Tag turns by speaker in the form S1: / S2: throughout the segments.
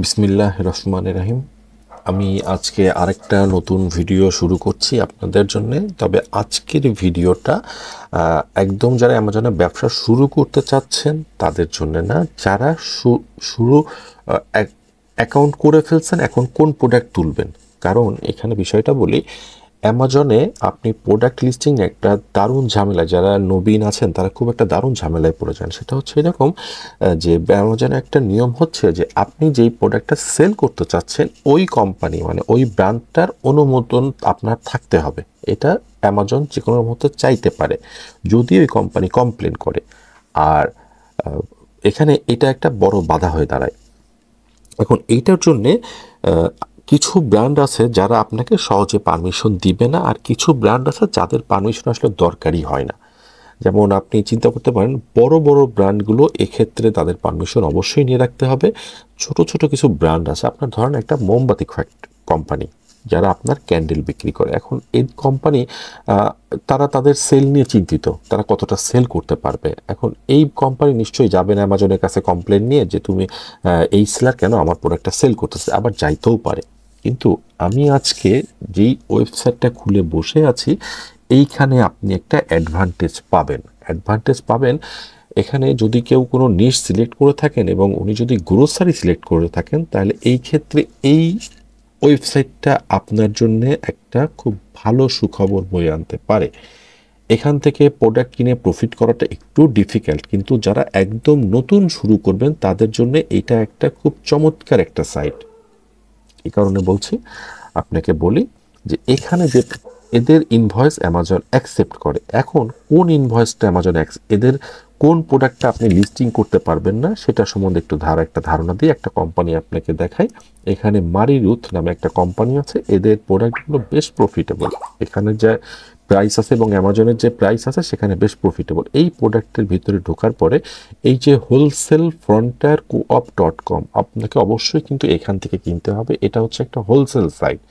S1: বিসমিল্লাহ রহমান রাহিম। আমি আজকে আরেকটা নতুন ভিডিও শুরু করছি আপনাদের জন্য। তবে আজকের ভিডিওটা একদম যারা অ্যামাজনে ব্যবসা শুরু করতে চাচ্ছেন তাদের জন্য না, যারা শুরু অ্যাকাউন্ট করে ফেলছেন, এখন কোন প্রোডাক্ট তুলবেন। কারণ এখানে বিষয়টা বলি, অ্যামাজনে আপনি প্রোডাক্ট লিস্টিং একটা দারুণ ঝামেলা, যারা নবীন আছেন তারা খুব একটা দারুণ ঝামেলায় পড়ে যান। সেটা হচ্ছে এরকম যে অ্যামাজনে একটা নিয়ম হচ্ছে যে আপনি যেই প্রোডাক্টটা সেল করতে চাচ্ছেন ওই কোম্পানি মানে ওই ব্র্যান্ডটার অনুমোদন আপনার থাকতে হবে। এটা অ্যামাজন যে কোনো মুহূর্তে চাইতে পারে যদি ওই কোম্পানি কমপ্লেন করে। আর এখানে এটা একটা বড় বাধা হয়ে দাঁড়ায়। এখন এইটার জন্যে কিছু ব্র্যান্ড আছে যারা আপনাকে সহজে পারমিশন দিবে না, আর কিছু ব্র্যান্ড আছে যাদের পারমিশন আসলে দরকারই হয় না। যেমন আপনি চিন্তা করতে পারেন বড় বড় ব্র্যান্ডগুলো, এক্ষেত্রে তাদের পারমিশন অবশ্যই নিয়ে রাখতে হবে। ছোট ছোট কিছু ব্র্যান্ড আছে, আপনার ধরেন একটা মোমবাতি কোম্পানি যারা আপনার ক্যান্ডেল বিক্রি করে। এখন এই কোম্পানি তারা তাদের সেল নিয়ে চিন্তিত, তারা কতটা সেল করতে পারবে। এখন এই কোম্পানি নিশ্চয়ই যাবে না অ্যামাজনের কাছে কমপ্লেন নিয়ে যে তুমি এই সেলার কেন আমার প্রোডাক্টটা সেল করতেছে, আবার যাইতেও পারে। কিন্তু আমি আজকে যেই ওয়েবসাইটটা খুলে বসে আছি, এইখানে আপনি একটা অ্যাডভান্টেজ পাবেন। এখানে যদি কেউ কোনো নিশ সিলেক্ট করে থাকেন এবং উনি যদি গ্রোসারি সিলেক্ট করে থাকেন, তাহলে এই ক্ষেত্রে এই ওয়েবসাইটটা আপনার জন্য একটা খুব ভালো সুখবর বয়ে আনতে পারে। এখান থেকে প্রোডাক্ট কিনে প্রফিট করাটা একটু ডিফিকাল্ট, কিন্তু যারা একদম নতুন শুরু করবেন তাদের জন্য এটা একটা খুব চমৎকার একটা সাইট। এই কারণে বলছি, আপনাকে বলি যে এখানে যে এদের ইনভয়েস অ্যামাজন অ্যাকসেপ্ট করে। এখন কোন ইনভয়েসটা অ্যামাজন এদের কোন প্রোডাক্টটা আপনি লিস্টিং করতে পারবেন না সেটা সম্বন্ধে একটু একটা ধারণা দিয়ে একটা কোম্পানি আপনাকে দেখাই। এখানে মারিরুথ নামে একটা কোম্পানি আছে, এদের প্রোডাক্টগুলো বেশ প্রফিটেবল। এখানে যে প্রাইস আছে এবং অ্যামাজনের যে প্রাইস আছে সেখানে বেশ প্রফিটেবল। এই প্রোডাক্টের ভিতরে ঢোকার পরে এই যে হোলসেল ফ্রন্টিয়ার co-op.com, আপনাকে অবশ্যই কিন্তু এখান থেকে কিনতে হবে। এটা হচ্ছে একটা হোলসেল সাইট।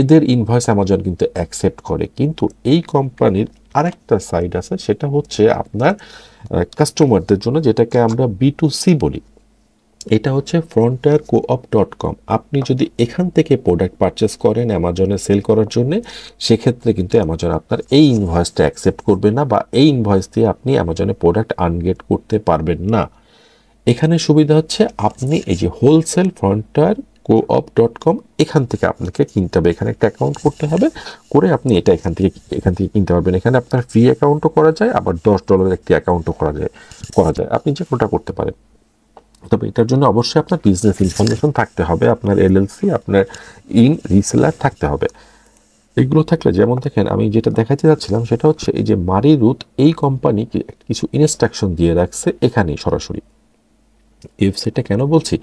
S1: এদের ইনভয়েস অ্যামাজন কিন্তু অ্যাকসেপ্ট করে। কিন্তু এই কোম্পানির আরেকটা সাইট আছে, সেটা হচ্ছে আপনার কাস্টমারদের জন্য, যেটাকে আমরা B2C বলি। এটা হচ্ছে frontiercoop.com। আপনি যদি এখান থেকে প্রোডাক্ট পারচেস করেন অ্যামাজনে সেল করার জন্য, সেক্ষেত্রে কিন্তু অ্যামাজন আপনার এই ইনভয়েসটা অ্যাকসেপ্ট করবে না, বা এই ইনভয়েস দিয়ে আপনি অ্যামাজনে প্রোডাক্ট আনগেট করতে পারবেন না। এখানে সুবিধা হচ্ছে আপনি এই যে হোলসেল frontiercoop.com, এখান থেকে আপনাকে কিনতে হবে। এখানে একটা অ্যাকাউন্ট করতে হবে, করে আপনি এটা এখান থেকে কিনতে পারবেন। এখানে আপনার ফ্রি অ্যাকাউন্টও করা যায়, আবার $10 একটি অ্যাকাউন্টও করা যায়। আপনি যে কোনটা করতে পারেন। তবে এটার জন্য অবশ্যই আপনার বিজনেস ইনফরমেশন থাকতে হবে, আপনার এলএলসি, আপনার রিসেলার থাকতে হবে। এগুলো থাকলে, যেমন দেখেন আমি যেটা দেখাতে যাচ্ছিলাম সেটা হচ্ছে এই যে মারিরুথ, এই কোম্পানি কিছু ইনস্ট্রাকশন দিয়ে রাখছে এখানেই সরাসরি। ওয়েবসাইটটা কেন বলছি,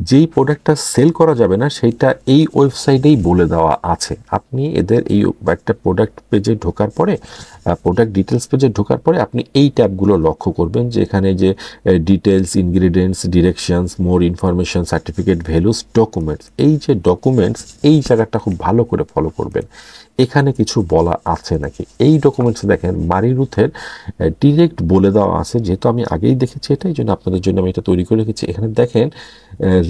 S1: যেই প্রোডাক্টটা সেল করা যাবে না সেটা এই ওয়েবসাইটেই বলে দেওয়া আছে। আপনি এদের এই একটা প্রোডাক্ট পেজে ঢোকার পরে, প্রোডাক্ট ডিটেলস পেজে ঢোকার পরে আপনি এই ট্যাবগুলো লক্ষ্য করবেন, যে এখানে যে details, ingredients, directions, more information, certificate, values, documents. এই যে ডকুমেন্টস, এই জায়গাটা খুব ভালো করে ফলো করবেন। এখানে কিছু বলা আছে নাকি এই ডকুমেন্টস দেখেন, মারিরুথের ডিরেক্ট বলে দেওয়া আছে। যেহেতু আমি আগেই দেখেছি এটা, এই জন্য আপনাদের জন্য আমি এটা তৈরি করে রেখেছি। এখানে দেখেন,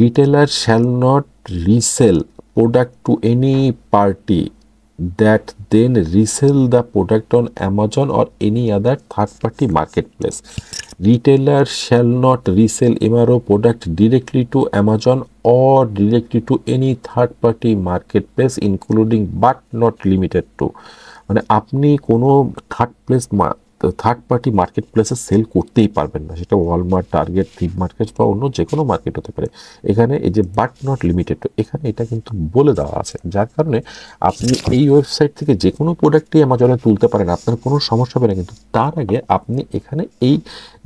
S1: retailer shall not resell product to any party that then resell the product on Amazon or any other third-party marketplace. Retailer shall not resell MRO product directly to Amazon or directly to any third-party marketplace, including but not limited to, মানে আপনি কোনো third party market প্লেসে sell করতেই পারবেন না। সেটা Walmart, target, flip market বা অন্য যে কোনো মার্কেট হতে পারে। এখানে এই যে বাট নট লিমিটেড টু, এখানে এটা কিন্তু বলে দেওয়া আছে, যার কারণে আপনি এই ওয়েবসাইট থেকে যে কোনো প্রোডাক্টই অ্যামাজনে তুলতে পারেন, আপনার কোনো সমস্যা হবে না। কিন্তু তার আগে আপনি এখানে এই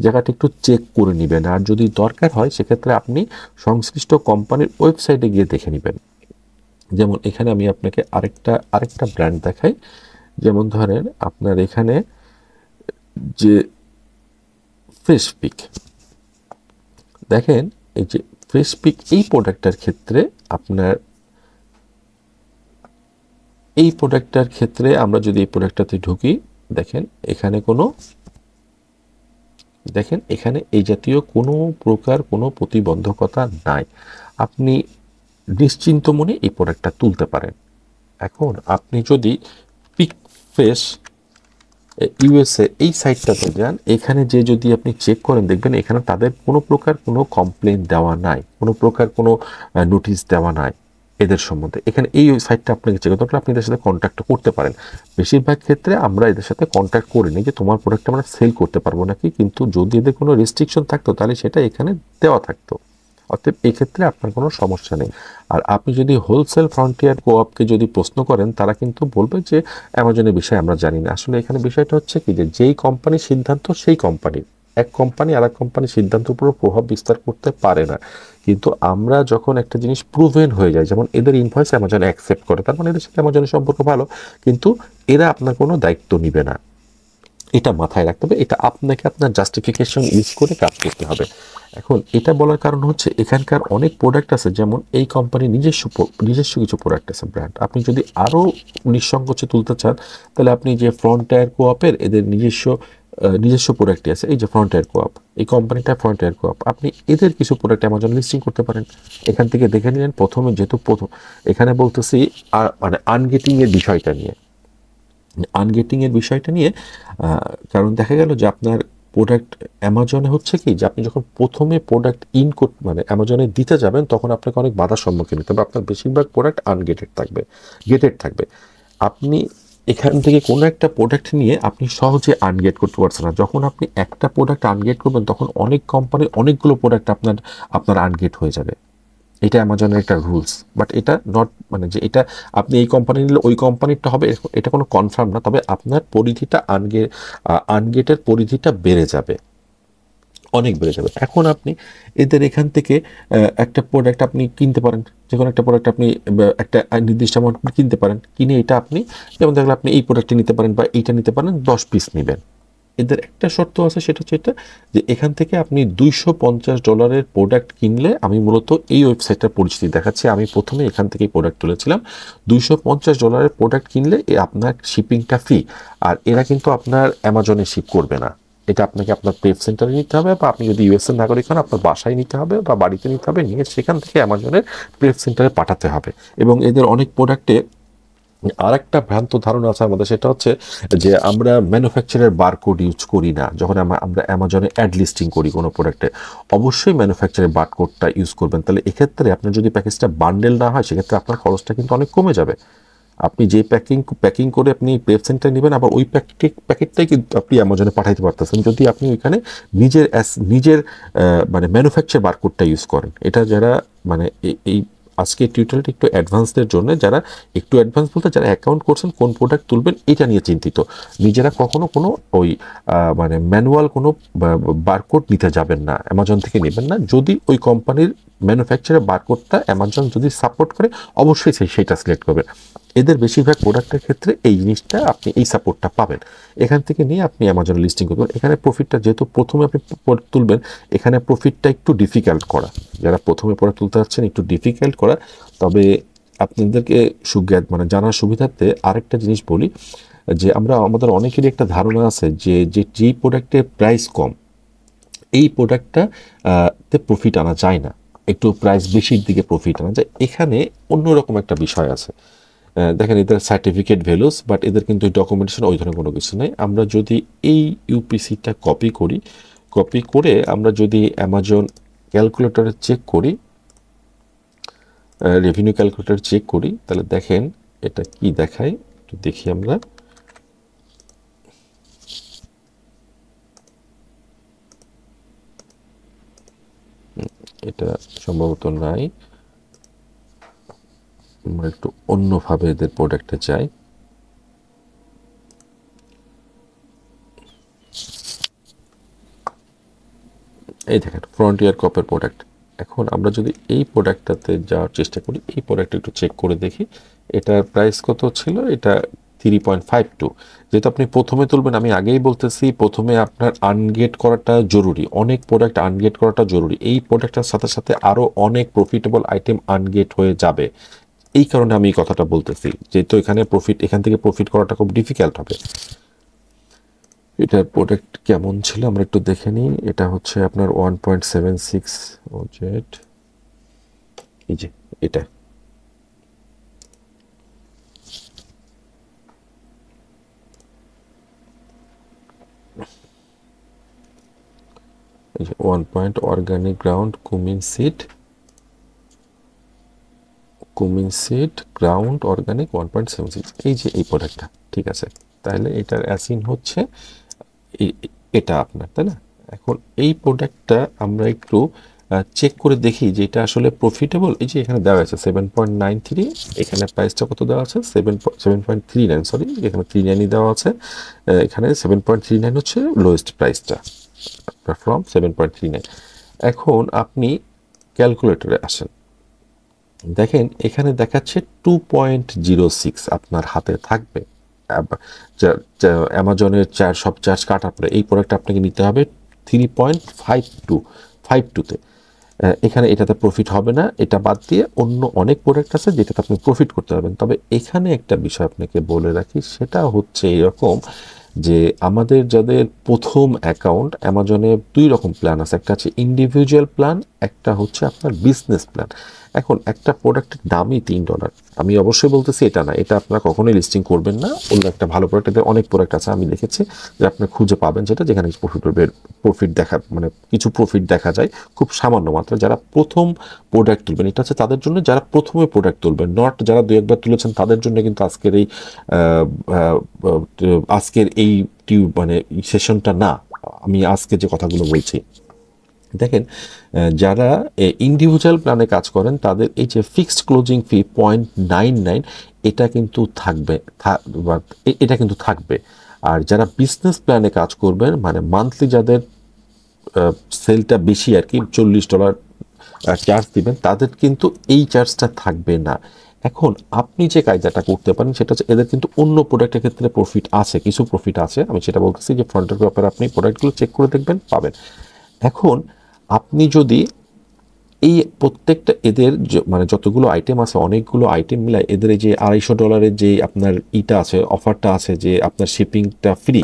S1: জায়গাটা একটু চেক করে নেবেন, আর যদি দরকার হয় সেক্ষেত্রে আপনি সংশ্লিষ্ট কোম্পানির ওয়েবসাইটে গিয়ে দেখে নেবেন। যেমন এখানে আমি আপনাকে আরেকটা ব্র্যান্ড দেখাই। যেমন ধরেন আপনার এখানে যে ফ্রেশপিক, দেখেন এই যে ফ্রেশপিক, এই প্রোডাক্টটার ক্ষেত্রে আমরা যদি এই প্রোডাক্টটাতে ঢুকি, দেখেন এখানে এই জাতীয় কোনো প্রকার কোনো প্রতিবন্ধকতা নাই। আপনি নিশ্চিন্ত মনে এই প্রোডাক্টটা তুলতে পারেন। এখন আপনি যদি পিক ফেস ইউএসএ এই সাইটটাতে যান, এখানে যে যদি আপনি চেক করেন দেখবেন এখানে তাদের কোনো প্রকার কোনো কমপ্লেন দেওয়া নাই, কোনো প্রকার কোনো নোটিশ দেওয়া নাই এদের সম্বন্ধে। এখানে এই সাইটটা আপনাকে চেক করতে হলে আপনি এদের সাথে কন্ট্যাক্ট করতে পারেন। বেশিরভাগ ক্ষেত্রে আমরা এদের সাথে কন্ট্যাক্ট করিনি যে তোমার প্রোডাক্ট আমরা সেল করতে পারবো নাকি, কিন্তু যদি এদের কোনো রেস্ট্রিকশন থাকতো তাহলে সেটা এখানে দেওয়া থাকতো। অতএব এই ক্ষেত্রে আপনার কোনো সমস্যা নেই। আর আপনি যদি হোলসেল ফ্রন্টিয়ার কোঅপকে যদি প্রশ্ন করেন, তারা কিন্তু বলবে যে অ্যামাজনের বিষয়ে আমরা জানি না। আসলে এখানে বিষয়টা হচ্ছে কি, যে যেই কোম্পানির সিদ্ধান্ত সেই কোম্পানির, এক কোম্পানি আর এক কোম্পানির সিদ্ধান্তের উপর প্রভাব বিস্তার করতে পারে না। কিন্তু আমরা যখন একটা জিনিস প্রুভেন হয়ে যায়, যেমন এদের ইনভয়েস অ্যামাজন অ্যাকসেপ্ট করে, তার মানে এদের সাথে অ্যামাজনের সম্পর্ক ভালো, কিন্তু এরা আপনার কোনো দায়িত্ব নিবে না। এটা মাথায় রাখতে হবে, এটা আপনাকে আপনার জাস্টিফিকেশন ইউজ করে কাজ করতে হবে। এখন এটা বলার কারণ হচ্ছে এখানকার অনেক প্রোডাক্ট আছে, যেমন এই কোম্পানির নিজস্ব কিছু প্রোডাক্ট আছে, ব্র্যান্ড। আপনি যদি আরও নিঃসংকোচে তুলতে চান, তাহলে আপনি যে ফ্রন্টায়ার কোঅপের এদের নিজস্ব প্রোডাক্টই আছে, এই যে ফ্রন্টায়ার কোঅপ, এই কোম্পানিটা ফ্রন্টায়ার কোঅপ, আপনি এদের কিছু প্রোডাক্ট অ্যামাজন লিস্টিং করতে পারেন। এখান থেকে দেখে নিলেন প্রথমে, যেহেতু প্রথম এখানে বলতেছি মানে আনগেটিংয়ের বিষয়টা নিয়ে, কারণ দেখা গেল যে আপনার প্রোডাক্ট অ্যামাজনে হচ্ছে কি, যে আপনি যখন প্রথমে প্রোডাক্ট মানে অ্যামাজনে দিতে যাবেন, তখন আপনাকে অনেক বাধার সম্মুখীন হতে হবে। আপনার বেশিরভাগ প্রোডাক্ট গেটেড থাকবে। আপনি এখান থেকে কোনো একটা প্রোডাক্ট নিয়ে আপনি সহজে আনগেট করতে পারছেন না। যখন আপনি একটা প্রোডাক্ট আনগেট করবেন, তখন অনেক কোম্পানির অনেকগুলো প্রোডাক্ট আপনার আনগেট হয়ে যাবে। এটা অ্যামাজনের একটা রুলস, বাট এটা নট মানে যে এটা আপনি এই কোম্পানি নিলে ওই কোম্পানিরটা হবে, এটা কোনো কনফার্ম না। তবে আপনার পরিধিটা আনগেটের পরিধিটা বেড়ে যাবে, অনেক বেড়ে যাবে। এখন আপনি এদের এখান থেকে একটা প্রোডাক্ট আপনি কিনতে পারেন, যে কোনো একটা প্রোডাক্ট আপনি একটা নির্দিষ্ট অ্যামাউন্ট কিনতে পারেন, কিনে এটা আপনি, যেমন দেখলে আপনি এই প্রোডাক্টটা নিতে পারেন বা এইটা নিতে পারেন, 10 পিস নেবেন। এদের একটা শর্ত আছে, সেটা হচ্ছে এটা, যে এখান থেকে আপনি $250 প্রোডাক্ট কিনলে, আমি মূলত এই ওয়েবসাইটটার পরিচিতি দেখাচ্ছি, আমি প্রথমে এখান থেকেই প্রোডাক্ট তুলেছিলাম। $250 প্রোডাক্ট কিনলে আপনার শিপিংটা ফ্রি। আর এরা কিন্তু আপনার অ্যামাজনে শিপ করবে না, এটা আপনাকে আপনার প্রেস সেন্টারে নিতে হবে, বা আপনি যদি ইউএসএর নাগরিক হন আপনার বাসায় নিতে হবে বা বাড়িতে নিতে হবে, নিয়ে সেখান থেকে অ্যামাজনের প্রেস সেন্টারে পাঠাতে হবে। এবং এদের অনেক প্রোডাক্টে আরেকটা ভ্রান্ত ধারণা আছে আমাদের, সেটা হচ্ছে যে আমরা ম্যানুফ্যাকচারের বারকোড ইউজ করি না। যখন আমরা অ্যামাজনে অ্যাড লিস্টিং করি কোনো প্রোডাক্টে, অবশ্যই ম্যানুফ্যাকচারের বারকোডটা ইউজ করবেন। তাহলে এক্ষেত্রে আপনার যদি প্যাকেজটা বান্ডেল না হয়, সেক্ষেত্রে আপনার খরচটা কিন্তু অনেক কমে যাবে। আপনি যে প্যাকিং করে আপনি প্রেস সেন্টার নেবেন, আবার ওই প্যাকেটটাই কিন্তু আপনি অ্যামাজনে পাঠাইতে পারতেছেন, যদি আপনি ওইখানে নিজের মানে ম্যানুফ্যাকচার বারকোডটা ইউজ করেন। এটা যারা মানে এই আজকে টিউটোরিয়ালটা একটু অ্যাডভান্সদের জন্য, যারা একটু অ্যাডভান্স বলতে যারা অ্যাকাউন্ট করছেন কোন প্রোডাক্ট তুলবেন এটা নিয়ে চিন্তিত, নিজেরা কখনো কোনো ওই মানে ম্যানুয়াল কোনো বারকোড নিতে যাবেন না, অ্যামাজন থেকে নেবেন না। যদি ওই কোম্পানির ম্যানুফ্যাকচারের বারকোডটা অ্যামাজন যদি সাপোর্ট করে, অবশ্যই সেইটা সিলেক্ট করবেন। এদের বেশিরভাগ প্রোডাক্টের ক্ষেত্রে এই জিনিসটা আপনি এই সাপোর্টটা পাবেন। এখান থেকে নিয়ে আপনি অ্যামাজনে লিস্টিং করবেন। এখানে প্রফিটটা যেহেতু প্রথমে আপনি প্রোডাক্ট তুলবেন, এখানে প্রফিটটা একটু ডিফিকাল্ট করা, যারা প্রথমে প্রোডাক্ট তুলতে যাচ্ছেন একটু ডিফিকাল্ট করা। তবে আপনাদেরকে মানে জানার সুবিধার্থে আরেকটা জিনিস বলি, যে আমাদের অনেকেরই একটা ধারণা আছে যে যেই প্রোডাক্টের প্রাইস কম, এই প্রোডাক্টটা তে প্রফিট আনা যায় না, একটু প্রাইস বেশির দিকে প্রফিট আনা যায়। এখানে অন্যরকম একটা বিষয় আছে। দেখেন এদের সার্টিফিকেট ভ্যালুস, বাট এদের কিন্তু ডকুমেন্টেশন ওই ধরনের কোনো কিছু নেই। আমরা যদি এই ইউপিসিটা কপি করে আমরা যদি অ্যামাজন ক্যালকুলেটরে চেক করি, রেভিনিউ ক্যালকুলেটর চেক করি, তাহলে দেখেন এটা কি দেখায়, একটু দেখি আমরা। এটা সম্ভবত নাই, আমরা একটু অন্যভাবে এদের প্রোডাক্টে যাই। এই দেখেন ফ্রন্টিয়ার কপের প্রোডাক্ট। এখন আমরা যদি এই প্রোডাক্টটাতে যাওয়ার চেষ্টা করি, এই প্রোডাক্টটা একটু চেক করে দেখি এটার প্রাইস কত ছিল। এটা 3.52। যেহেতু আপনি প্রথমে তুলবেন, আমি আগেই বলতেছি প্রথমে আপনার আনগেট করাটা জরুরি, অনেক প্রোডাক্ট আনগেট করাটা জরুরি। এই প্রোডাক্টটার সাথে সাথে আরও অনেক প্রফিটেবল আইটেম আনগেট হয়ে যাবে, এই কারণে আমি এই কথাটা বলতেছি। যেহেতু এখান থেকে প্রফিট করাটা খুব ডিফিকাল্ট হবে। এটার প্রোডাক্ট কেমন ছিল আমরা একটু দেখে নিই। এটা হচ্ছে আপনার 1.76 OZ। এই যে এটা, এই যে 1 point organic ground cumin seed ground organic 1.76, এই যে এই প্রোডাক্টটা, ঠিক আছে। তাহলে এটার অ্যাসিন হচ্ছে এটা আপনার, তাই না? এখন এই প্রোডাক্টটা আমরা একটু চেক করে দেখি যে এটা আসলে প্রফিটেবল। এই যে এখানে দেওয়া আছে 7.93, এখানে প্রাইসটা কত দেওয়া আছে 7.39, সরি এখানে 39 দেওয়া আছে, এখানে 7.39 হচ্ছে লোয়েস্ট প্রাইসটা ফ্রম 7.39। এখন আপনি ক্যালকুলেটরে আসেন, দেখেন এখানে দেখাচ্ছে 2.06 আপনার হাতে থাকবে। অ্যামাজনের সব চার্জ কাটার পরে এই প্রোডাক্ট আপনাকে নিতে হবে 3.52তে। এখানে এটাতে প্রফিট হবে না, এটা বাদ দিয়ে অন্য অনেক প্রোডাক্ট আছে যেটাতে আপনি প্রফিট করতে পারবেন। তবে এখানে একটা বিষয় আপনাকে বলে রাখি, সেটা হচ্ছে এরকম যে আমাদের যাদের প্রথম অ্যাকাউন্ট, অ্যামাজনে 2 রকম প্ল্যান আছে, একটা আছে ইন্ডিভিজুয়াল প্ল্যান, একটা হচ্ছে আপনার বিজনেস প্ল্যান। এখন একটা প্রোডাক্টের দামই $3। আমি অবশ্যই বলতেছি এটা না, এটা আপনারা কখনোই লিস্টিং করবেন না। অন্য একটা ভালো প্রোডাক্ট, এদের অনেক প্রোডাক্ট আছে আমি দেখেছি যে আপনি খুঁজে পাবেন যেটা যেখানে প্রফিট দেখা, মানে কিছু প্রফিট দেখা যায় খুব সামান্য মাত্রা। যারা প্রথম প্রোডাক্ট তুলবেন, এটা হচ্ছে তাদের জন্য যারা প্রথমে প্রোডাক্ট তুলবেন, নট যারা 2-1বার তুলেছেন তাদের জন্য কিন্তু আজকের এই মানে সেশনটা না। আমি আজকে যে কথাগুলো বলছি, দেখেন যারা ইন্ডিভিজুয়াল প্ল্যানে কাজ করেন তাদের এই যে ফিক্সড ক্লোজিং ফি 0.99 এটা কিন্তু থাকবে, এটা কিন্তু থাকবে। আর যারা বিজনেস প্ল্যানে কাজ করবেন, মানে মান্থলি যাদের সেলটা বেশি আর কি, $40 চার্জ দিবেন, তাদের কিন্তু এই চার্জটা থাকবে না। এখন আপনি যে কায়দাটা করতে পারেন সেটা হচ্ছে, এদের কিন্তু অন্য প্রোডাক্টের ক্ষেত্রে প্রফিট আছে, কিছু প্রফিট আছে, আমি সেটা বলতেছি যে ফ্রন্টের ব্যাপারে আপনি প্রোডাক্টগুলো চেক করে দেখবেন, পাবেন। এখন আপনি যদি এই প্রত্যেকটা এদের মানে যতগুলো আইটেম আছে, অনেকগুলো আইটেম মিলায় এদের এই যে $250 যে আপনার ইটা আছে, অফারটা আছে যে আপনার শিপিংটা ফ্রি,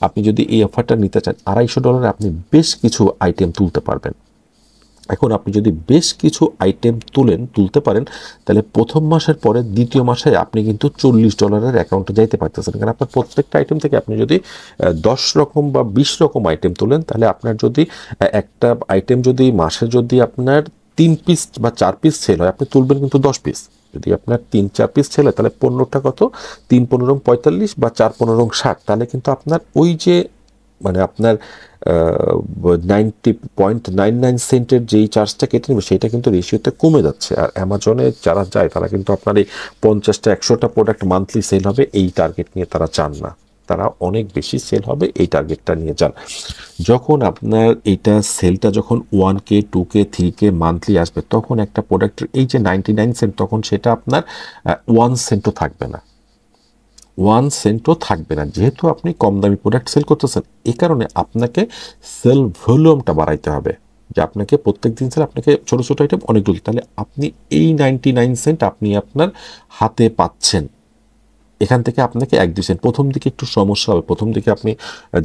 S1: আপনি যদি এই অফারটা নিতে চান $250 আপনি বেশ কিছু আইটেম তুলতে পারবেন। এখন আপনি যদি বেশ কিছু আইটেম তুলতে পারেন, তাহলে প্রথম মাসের পরে দ্বিতীয় মাসে আপনি কিন্তু $40 অ্যাকাউন্টে যাইতে পারতেছেন। কারণ আপনার প্রত্যেকটা আইটেম থেকে আপনি যদি 10 রকম বা 20 রকম আইটেম তোলেন, তাহলে আপনার যদি একটা আইটেম যদি মাসে যদি আপনার 3 পিস বা 4 পিস সেল হয়, আপনি তুলবেন কিন্তু 10 পিস। যদি আপনার 3-4 পিস সেল হয়, তাহলে 15টা কত, 3-15-45 বা 4-15-60, তাহলে কিন্তু আপনার ওই যে মানে আপনার 90.99 সেন্টের যেই চার্জটা কেটে নেবে সেটা কিন্তু রেশিওতে কমে যাচ্ছে। আর অ্যামাজনে যারা যায় তারা কিন্তু আপনার এই 50টা-100টা প্রোডাক্ট মান্থলি সেল হবে এই টার্গেট নিয়ে তারা চান না, তারা অনেক বেশি সেল হবে এই টার্গেটটা নিয়ে যান। যখন আপনার এইটা সেলটা যখন 1K 2K 3K মান্থলি আসবে, তখন একটা প্রোডাক্টের এই যে 99 সেন্ট, তখন সেটা আপনার 1 সেন্টও থাকবে না, 1 সেন্টও থাকবে না। যেহেতু আপনি কম দামি প্রোডাক্ট সেল করতেছেন, এই কারণে আপনাকে সেল ভলিউমটা বাড়াইতে হবে, যে আপনাকে প্রত্যেক দিন সেল, আপনাকে ছোটো ছোটো আইটেম অনেকগুলো, তাহলে আপনি এই 99 সেন্ট আপনি আপনার হাতে পাচ্ছেন। এখান থেকে আপনাকে 1-2 সেন্ট প্রথম দিকে একটু সমস্যা হবে, প্রথম দিকে আপনি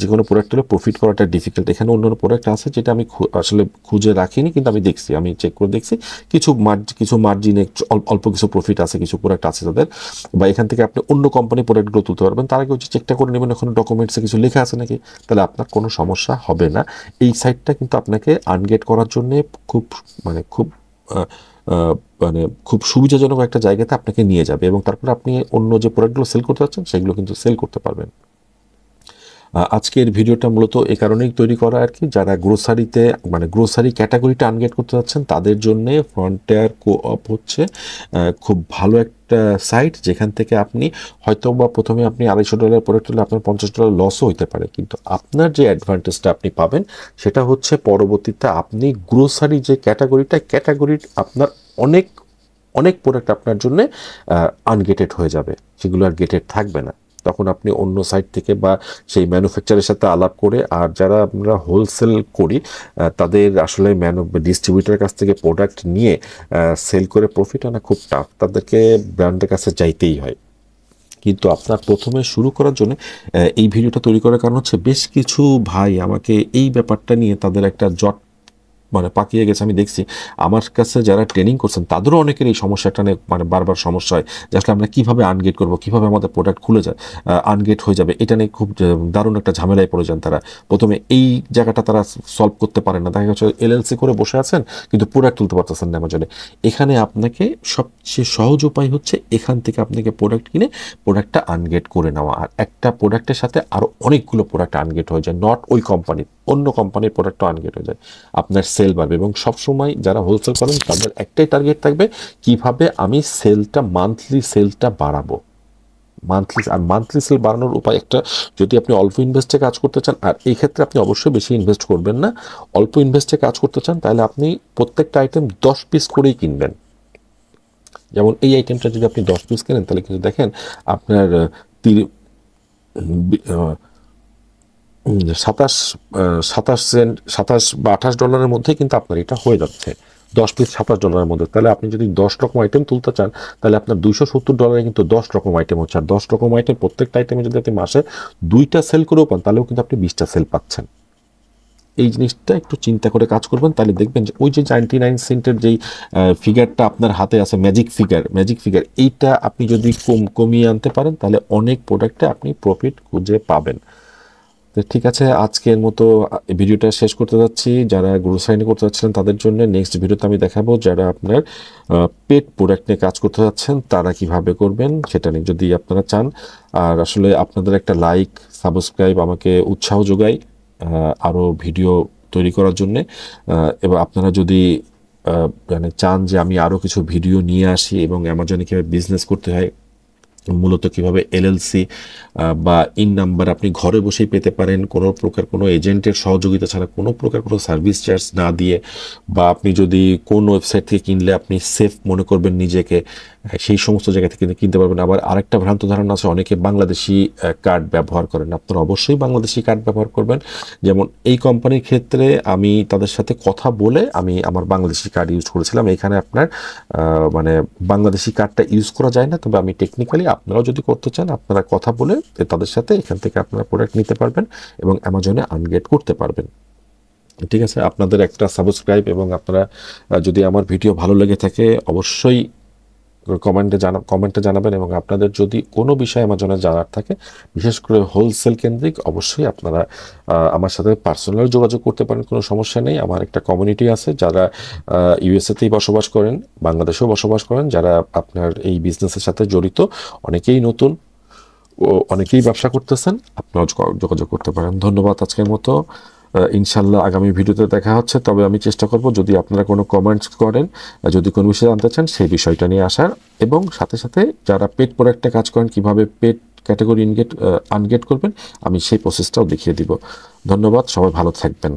S1: যে কোনো প্রোডাক্ট হলে প্রফিট করাটা ডিফিকাল্ট। এখানে অন্যান্য প্রোডাক্ট আছে যেটা আমি আসলে খুঁজে রাখিনি, কিন্তু আমি দেখছি, আমি চেক করে দেখছি কিছু মার্জিনে অল্প কিছু প্রফিট আছে, কিছু প্রোডাক্ট আছে তাদের। বা এখান থেকে আপনি অন্য কোম্পানি প্রোডাক্টগুলো তুলতে পারবেন, তার আগে হচ্ছে চেকটা করে নেবেন ওখানে ডকুমেন্টসে কিছু লেখা আছে নাকি, তাহলে আপনার কোনো সমস্যা হবে না। এই সাইটটা কিন্তু আপনাকে আনগেট করার জন্যে খুব মানে খুব সুবিধাজনক একটা জায়গাতে আপনাকে নিয়ে যাবে, এবং তারপরে আপনি অন্য যে প্রোডাক্টগুলো সেল করতে যাচ্ছেন সেগুলো কিন্তু সেল করতে পারবেন। আজকের ভিডিওটা মূলত এ কারণেই তৈরি করা আর কি, যারা গ্রোসারিতে মানে গ্রোসারি ক্যাটাগরিটা আনগেট করতে যাচ্ছেন তাদের জন্যে ফ্রন্টিয়ার কোঅপ হচ্ছে খুব ভালো একটা সাইট, যেখান থেকে আপনি হয়তো বা প্রথমে আপনি $250 প্রোডাক্ট হলে আপনার $50 লসও হতে পারে, কিন্তু আপনার যে অ্যাডভান্টেজটা আপনি পাবেন সেটা হচ্ছে পরবর্তীতে আপনি গ্রোসারি যে ক্যাটাগরির আপনার অনেক অনেক প্রোডাক্ট আপনার জন্য আনগেটেড হয়ে যাবে, সেগুলো আর গেটেড থাকবে না। তখন আপনি অন্য সাইট থেকে বা সেই ম্যানুফ্যাকচারের সাথে আলাপ করে, আর যারা আমরা হোলসেল করি তাদের আসলে ডিস্ট্রিবিউটারের কাছ থেকে প্রোডাক্ট নিয়ে সেল করে প্রফিট আনা খুব টাফ, তাদেরকে ব্র্যান্ডের কাছে যাইতেই হয়। কিন্তু আপনার প্রথমে শুরু করার জন্য এই ভিডিওটা তৈরি করার কারণ হচ্ছে, বেশ কিছু ভাই আমাকে এই ব্যাপারটা নিয়ে তাদের একটা জট মানে পাকিয়ে গেছে। আমি দেখছি আমার কাছে যারা ট্রেনিং করছেন তাদেরও অনেকের এই সমস্যাটা নিয়ে মানে বারবার সমস্যা হয় যে আসলে আমরা কীভাবে আনগেট করবো, কীভাবে আমাদের প্রোডাক্ট খুলে যায়, আনগেট হয়ে যাবে, এটা নিয়ে খুব দারুণ একটা ঝামেলায় পড়ে যান তারা। প্রথমে এই জায়গাটা তারা সলভ করতে পারেন না, দেখা যাচ্ছে এলএলসি করে বসে আছেন কিন্তু প্রোডাক্ট তুলতে পারতেছেন না অ্যামাজনে। এখানে আপনাকে সবচেয়ে সহজ উপায় হচ্ছে এখান থেকে আপনাকে প্রোডাক্ট কিনে প্রোডাক্টটা আনগেট করে নেওয়া। আর একটা প্রোডাক্টের সাথে আরও অনেকগুলো প্রোডাক্ট আনগেট হয়ে যায়, নট ওই কোম্পানির, অন্য কোম্পানির প্রোডাক্টও আনগেট হয়ে যায়, আপনার সেল বাড়বে। এবং সবসময় যারা হোলসেল করেন তাদের একটাই টার্গেট থাকবে, কিভাবে আমি সেলটা মান্থলি সেলটা বাড়াবো। মান্থলি সেল বাড়ানোর উপায় একটা, যদি আপনি অল্প ইনভেস্টে কাজ করতে চান, আর এই ক্ষেত্রে আপনি অবশ্যই বেশি ইনভেস্ট করবেন না, অল্প ইনভেস্টে কাজ করতে চান, তাহলে আপনি প্রত্যেকটা আইটেম 10 পিস করেই কিনবেন। যেমন এই আইটেমটা যদি আপনি 10 পিস কেনেন তাহলে কিন্তু দেখেন আপনার 27 বা $28 মধ্যে কিন্তু আপনার এটা হয়ে যাচ্ছে, 10 পিস $27 মধ্যে। তাহলে আপনি যদি 10 রকম আইটেম তুলতে চান তাহলে আপনার $270 কিন্তু 10 রকম আইটেম হচ্ছে। আর 10 রকম আইটেম, প্রত্যেকটা আইটেমে যদি আপনি মাসে 2টা সেল করেও পান তাহলেও কিন্তু আপনি 20টা সেল পাচ্ছেন। এই জিনিসটা একটু চিন্তা করে কাজ করবেন, তাহলে দেখবেন যে ওই যে 99 সেন্টের যেই ফিগারটা আপনার হাতে আছে, ম্যাজিক ফিগার, এইটা আপনি যদি কমিয়ে আনতে পারেন তাহলে অনেক প্রোডাক্টে আপনি প্রফিট খুঁজে পাবেন। তো ঠিক আছে, আজকের মতো ভিডিওটা শেষ করতে যাচ্ছি। যারা গ্রোসারি করতে যাচ্ছিলেন তাদের জন্য নেক্সট ভিডিওতে আমি দেখাবো, যারা আপনার পেট প্রোডাক্ট নিয়ে কাজ করতে যাচ্ছেন তারা কিভাবে করবেন সেটা নিয়ে, যদি আপনারা চান। আর আসলে আপনাদের একটা লাইক, সাবস্ক্রাইব আমাকে উৎসাহ যোগায় আরও ভিডিও তৈরি করার জন্যে। এবং আপনারা যদি মানে চান যে আমি আরও কিছু ভিডিও নিয়ে আসি এবং অ্যামাজনে কীভাবে বিজনেস করতে হয়, মূলত কীভাবে এলএলসি বা ইন নাম্বার আপনি ঘরে বসেই পেতে পারেন, কোনো প্রকার কোনো এজেন্টের সহযোগিতা ছাড়া, কোনো প্রকার কোনো সার্ভিস চার্জ না দিয়ে, বা আপনি যদি কোন ওয়েবসাইট থেকে কিনলে আপনি সেফ মনে করবেন নিজেকে, সেই সমস্ত জায়গা থেকে কিনতে পারবেন। আবার আরেকটা ভ্রান্ত ধারণা আছে, অনেকে বাংলাদেশি কার্ড ব্যবহার করেন, আপনারা অবশ্যই বাংলাদেশি কার্ড ব্যবহার করবেন। যেমন এই কোম্পানির ক্ষেত্রে আমি তাদের সাথে কথা বলে আমি আমার বাংলাদেশি কার্ড ইউজ করেছিলাম। এখানে আপনার মানে বাংলাদেশি কার্ডটা ইউজ করা যায় না, তবে আমি টেকনিক্যালি, আপনারাও যদি করতে চান আপনারা কথা বলে তাদের সাথে এখান থেকে আপনারা প্রোডাক্ট নিতে পারবেন এবং অ্যামাজনে আনগেট করতে পারবেন। ঠিক আছে, আপনাদের একটা সাবস্ক্রাইব এবং আপনারা যদি আমার ভিডিও ভালো লেগে থাকে অবশ্যই কমেন্টে জানাবেন। এবং আপনাদের যদি কোনো বিষয় অ্যামাজনে জানার থাকে, বিশেষ করে হোলসেল কেন্দ্রিক, অবশ্যই আপনারা আমার সাথে পার্সোনাল যোগাযোগ করতে পারেন, কোনো সমস্যা নেই। আমার একটা কমিউনিটি আছে যারা ইউএসএতেই বসবাস করেন, বাংলাদেশেও বসবাস করেন, যারা আপনার এই বিজনেসের সাথে জড়িত, অনেকেই নতুন ও অনেকেই ব্যবসা করতেছেন, আপনারা যোগাযোগ করতে পারেন। ধন্যবাদ আজকের মতো। ইনশাল্লাহ আগামী ভিডিওতে দেখা হচ্ছে। তবে আমি চেষ্টা করব যদি আপনারা কোনো কমেন্টস করেন, যদি কোনো বিষয় জানতে চান সেই বিষয়টা নিয়ে আসার, এবং সাথে সাথে যারা পেট প্রোডাক্টে কাজ করেন কীভাবে পেট ক্যাটাগরি আনগেট করবেন আমি সেই প্রসেসটাও দেখিয়ে দিব। ধন্যবাদ, সবাই ভালো থাকবেন।